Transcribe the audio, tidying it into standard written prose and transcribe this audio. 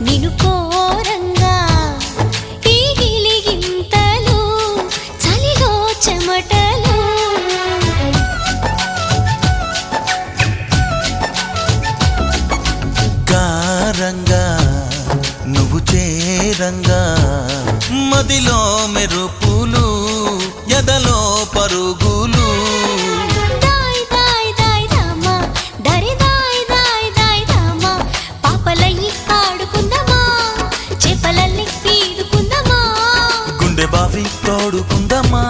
నిను కోరంగా ఈ గిలిగింతలు చలిలో చెమటలు గారంగా నువ్వు చేరంగా మదిలో మెరుపులు ఎదలో పరుగులు దాయ్ దాయ్ దాయ్ రామా దరి దాయ్ దాయ్ దాయ్ రామా పాపలయ్యి ఆడుకుందామా చేపలల్లి పీడుకుందామా గుండె బావి తోడుకుందామా